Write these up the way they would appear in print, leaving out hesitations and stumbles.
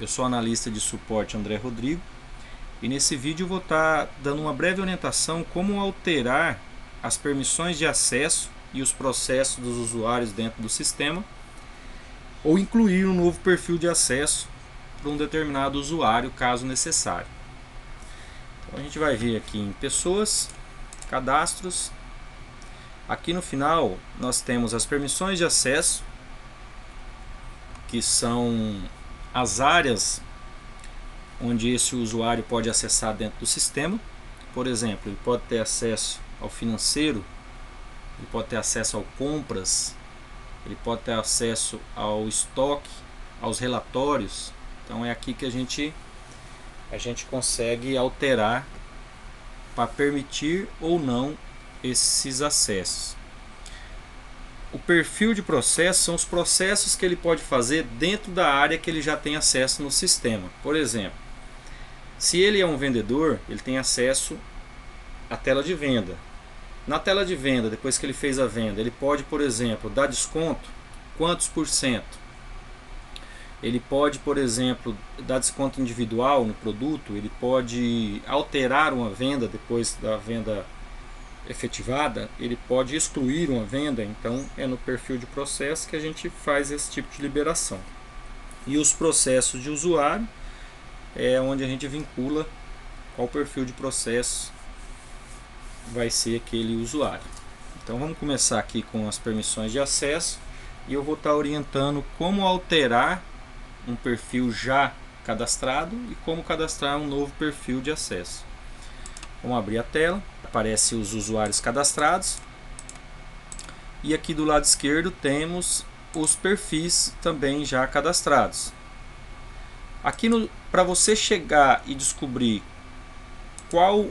Eu sou analista de suporte André Rodrigo e nesse vídeo eu vou estar dando uma breve orientação como alterar as permissões de acesso e os processos dos usuários dentro do sistema ou incluir um novo perfil de acesso para um determinado usuário, caso necessário. Então a gente vai vir aqui em pessoas, cadastros. Aqui no final nós temos as permissões de acesso, que são as áreas onde esse usuário pode acessar dentro do sistema. Por exemplo, ele pode ter acesso ao financeiro, ele pode ter acesso ao compras, ele pode ter acesso ao estoque, aos relatórios. Então é aqui que a gente consegue alterar para permitir ou não esses acessos. O perfil de processo são os processos que ele pode fazer dentro da área que ele já tem acesso no sistema. Por exemplo, se ele é um vendedor, ele tem acesso à tela de venda. Na tela de venda, depois que ele fez a venda, ele pode, por exemplo, dar desconto, quantos por cento? Ele pode, por exemplo, dar desconto individual no produto, ele pode alterar uma venda depois da venda efetivada, ele pode excluir uma venda. Então é no perfil de processo que a gente faz esse tipo de liberação. E os processos de usuário é onde a gente vincula qual perfil de processo vai ser aquele usuário. Então vamos começar aqui com as permissões de acesso e eu vou estar orientando como alterar um perfil já cadastrado e como cadastrar um novo perfil de acesso. Vamos abrir a tela, aparece os usuários cadastrados e aqui do lado esquerdo temos os perfis também já cadastrados. Aqui para você chegar e descobrir qual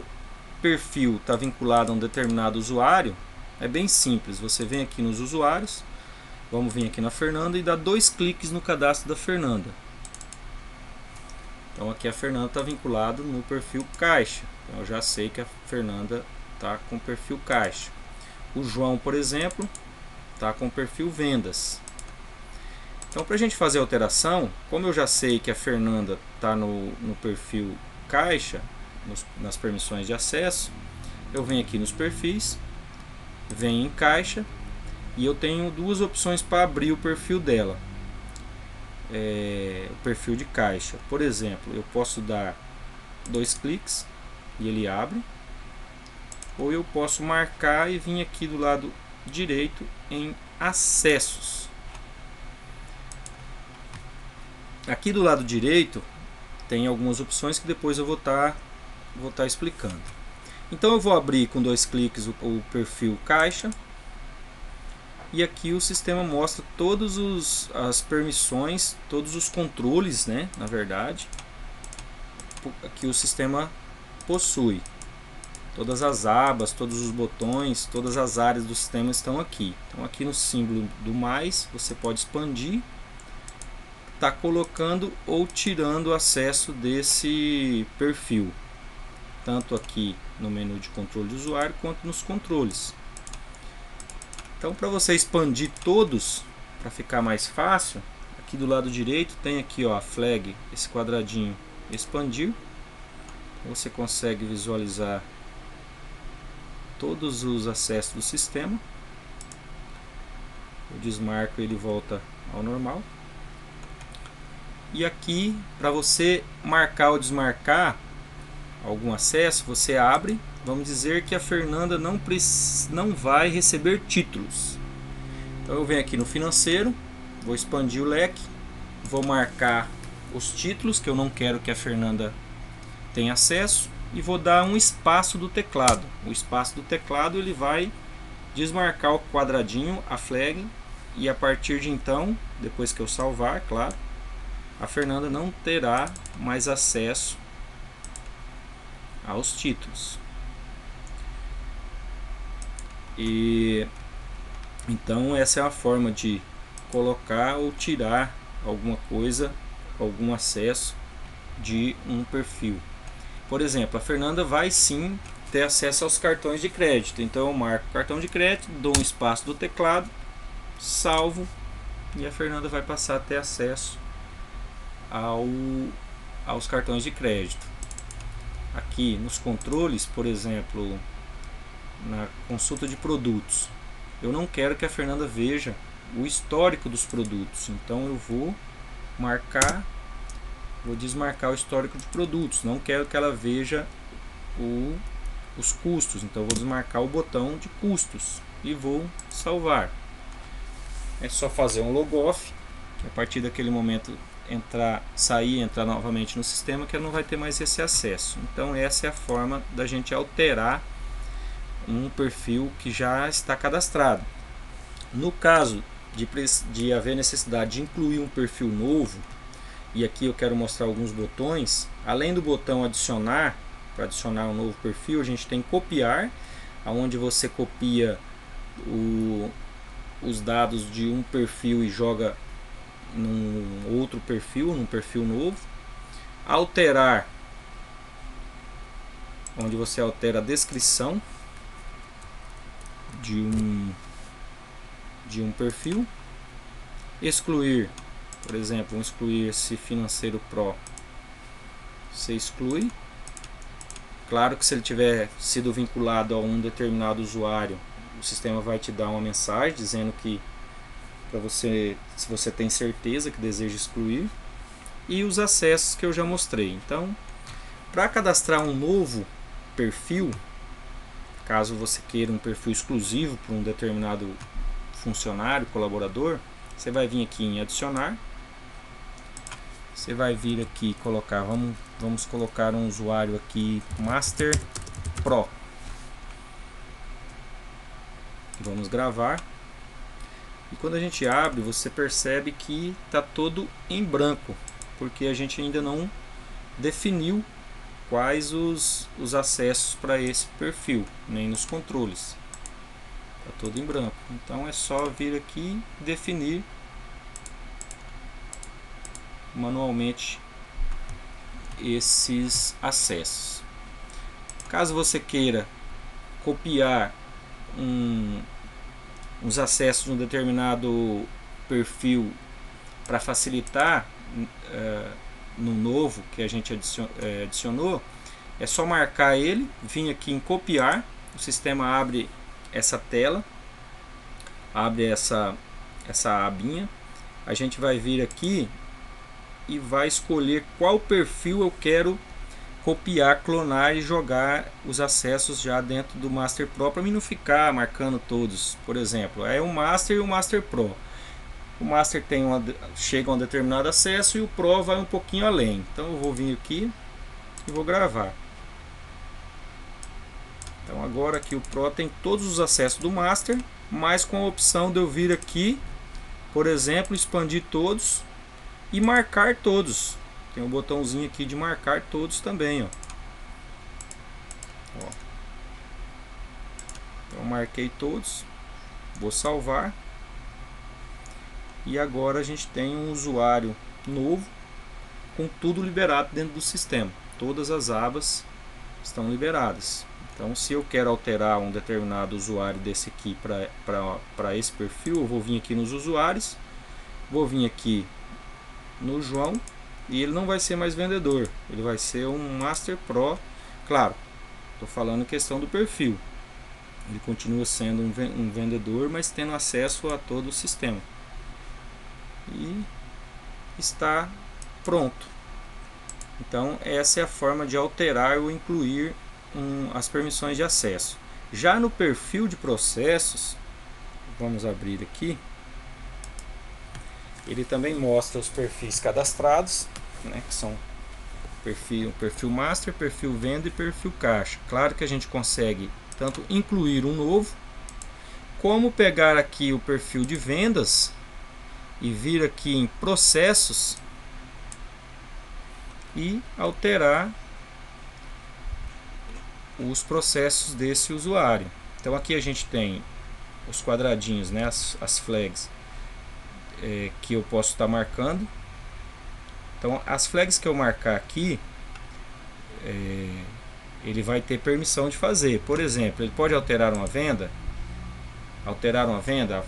perfil está vinculado a um determinado usuário, é bem simples. Você vem aqui nos usuários, vamos vir aqui na Fernanda e dá 2 cliques no cadastro da Fernanda. Então aqui a Fernanda está vinculada no perfil caixa. Então eu já sei que a Fernanda está com o perfil caixa. O João, por exemplo, está com o perfil vendas. Então para a gente fazer a alteração, como eu já sei que a Fernanda está no perfil caixa, nas permissões de acesso, eu venho aqui nos perfis, venho em caixa e eu tenho 2 opções para abrir o perfil dela. O perfil de caixa, por exemplo, eu posso dar 2 cliques e ele abre, ou eu posso marcar e vir aqui do lado direito em acessos. Aqui do lado direito tem algumas opções que depois eu vou estar explicando. Então eu vou abrir com 2 cliques o perfil caixa. E aqui o sistema mostra todas as permissões, todos os controles, né, na verdade, que o sistema possui. Todas as abas, todos os botões, todas as áreas do sistema estão aqui. Então aqui no símbolo do mais, você pode expandir, tá colocando ou tirando o acesso desse perfil, tanto aqui no menu de controle de usuário quanto nos controles. Então para você expandir todos, para ficar mais fácil, aqui do lado direito tem aqui, ó, a flag, esse quadradinho expandir. Você consegue visualizar todos os acessos do sistema. Eu desmarco e ele volta ao normal. E aqui, para você marcar ou desmarcar algum acesso, você abre. Vamos dizer que a Fernanda não vai receber títulos. Então eu venho aqui no financeiro, vou expandir o leque, vou marcar os títulos que eu não quero que a Fernanda tenha acesso e vou dar um espaço do teclado. O espaço do teclado ele vai desmarcar o quadradinho, a flag, e a partir de então, depois que eu salvar, claro, a Fernanda não terá mais acesso aos títulos. E então essa é a forma de colocar ou tirar alguma coisa, algum acesso de um perfil. Por exemplo, a Fernanda vai sim ter acesso aos cartões de crédito. Então eu marco o cartão de crédito, dou um espaço do teclado, salvo e a Fernanda vai passar a ter acesso aos cartões de crédito. Aqui nos controles, por exemplo, na consulta de produtos, eu não quero que a Fernanda veja o histórico dos produtos, então eu vou desmarcar o histórico de produtos. Não quero que ela veja os custos, então eu vou desmarcar o botão de custos e vou salvar. É só fazer um logoff, a partir daquele momento sair e entrar novamente no sistema, que ela não vai ter mais esse acesso. Então essa é a forma da gente alterar um perfil que já está cadastrado. No caso de haver necessidade de incluir um perfil novo, e aqui eu quero mostrar alguns botões, além do botão adicionar, para adicionar um novo perfil, a gente tem copiar, onde você copia os dados de um perfil e joga num outro perfil, num perfil novo. Alterar, onde você altera a descrição de um perfil. Excluir, por exemplo, vamos excluir esse Financeiro Pro. Você exclui. Claro que se ele tiver sido vinculado a um determinado usuário, o sistema vai te dar uma mensagem dizendo que para você, se você tem certeza que deseja excluir. E os acessos que eu já mostrei. Então, para cadastrar um novo perfil, caso você queira um perfil exclusivo para um determinado funcionário, colaborador, você vai vir aqui em adicionar. Você vai vir aqui colocar, vamos colocar um usuário aqui, Master Pro. Vamos gravar. E quando a gente abre, você percebe que está todo em branco, porque a gente ainda não definiu quais os acessos para esse perfil, nem nos controles. Está todo em branco. Então é só vir aqui e definir manualmente esses acessos. Caso você queira copiar uns acessos de um determinado perfil para facilitar no novo que a gente adicionou, é só marcar ele, vir aqui em copiar, o sistema abre essa tela, abre essa abinha, a gente vai vir aqui e vai escolher qual perfil eu quero copiar, clonar e jogar os acessos já dentro do Master Pro, para mim não ficar marcando todos. Por exemplo, é o Master e o Master Pro. O Master chega a um determinado acesso e o Pro vai um pouquinho além. Então eu vou vir aqui e vou gravar. Então agora aqui o Pro tem todos os acessos do Master, mas com a opção de eu vir aqui, por exemplo, expandir todos e marcar todos. Tem um botãozinho aqui de marcar todos também, ó. Então marquei todos, vou salvar. E agora a gente tem um usuário novo com tudo liberado dentro do sistema. Todas as abas estão liberadas. Então se eu quero alterar um determinado usuário desse aqui para esse perfil, eu vou vir aqui nos usuários, vou vir aqui no João, e ele não vai ser mais vendedor, ele vai ser um Master Pro. Claro, estou falando questão do perfil, ele continua sendo um vendedor, mas tendo acesso a todo o sistema. E está pronto. Então essa é a forma de alterar ou incluir as permissões de acesso. Já no perfil de processos, vamos abrir aqui, ele também mostra os perfis cadastrados, né, que são perfil Master, perfil Venda e perfil Caixa. Claro que a gente consegue tanto incluir um novo, como pegar aqui o perfil de vendas e vir aqui em processos e alterar os processos desse usuário. Então aqui a gente tem os quadradinhos, né, as flags que eu posso estar marcando. Então as flags que eu marcar aqui, ele vai ter permissão de fazer. Por exemplo, ele pode alterar uma venda. A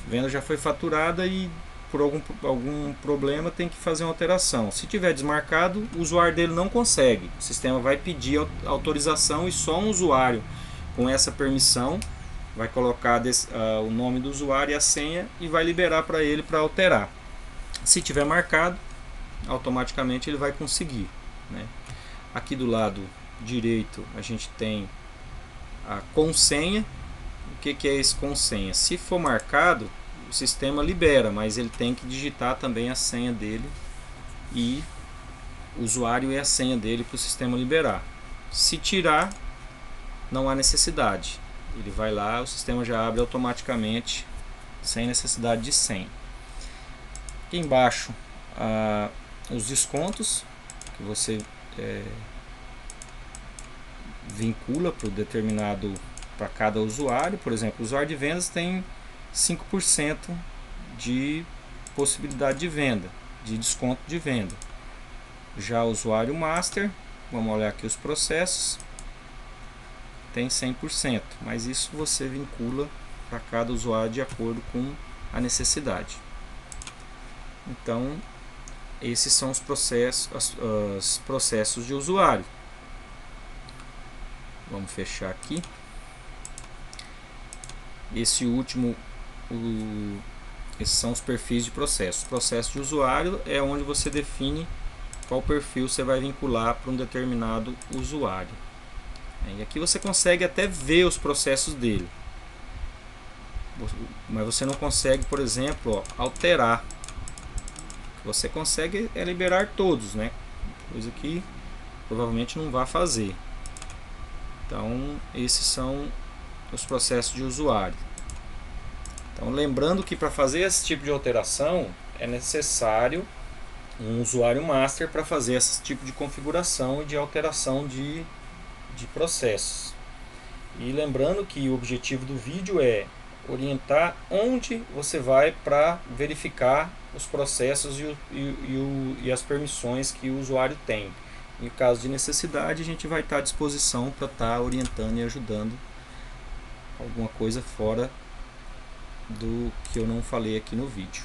venda já foi faturada e por algum problema tem que fazer uma alteração. Se tiver desmarcado, o usuário dele não consegue. O sistema vai pedir autorização e só um usuário com essa permissão vai colocar o nome do usuário e a senha e vai liberar para ele para alterar. Se tiver marcado, automaticamente ele vai conseguir, né? Aqui do lado direito a gente tem a com senha. O que é esse com senha? Se for marcado, o sistema libera, mas ele tem que digitar também a senha dele e o usuário e a senha dele para o sistema liberar. Se tirar, não há necessidade. Ele vai lá, o sistema já abre automaticamente sem necessidade de senha. Aqui embaixo, os descontos que você vincula para o determinado, para cada usuário. Por exemplo, o usuário de vendas tem 5% de possibilidade de venda, de desconto de venda. Já o usuário master, vamos olhar aqui os processos, tem 100%, mas isso você vincula para cada usuário de acordo com a necessidade. Então, esses são os processos de usuário. Vamos fechar aqui. Esse último, esses são os perfis de processo. O processo de usuário é onde você define qual perfil você vai vincular para um determinado usuário. E aqui você consegue até ver os processos dele, mas você não consegue, por exemplo, alterar. O que você consegue é liberar todos, né? Coisa que provavelmente não vai fazer. Então, esses são os processos de usuário. Então, lembrando que para fazer esse tipo de alteração é necessário um usuário master para fazer esse tipo de configuração e de alteração de processos. E lembrando que o objetivo do vídeo é orientar onde você vai para verificar os processos e as permissões que o usuário tem. Em caso de necessidade, a gente vai estar à disposição para estar orientando e ajudando alguma coisa fora do que eu não falei aqui no vídeo.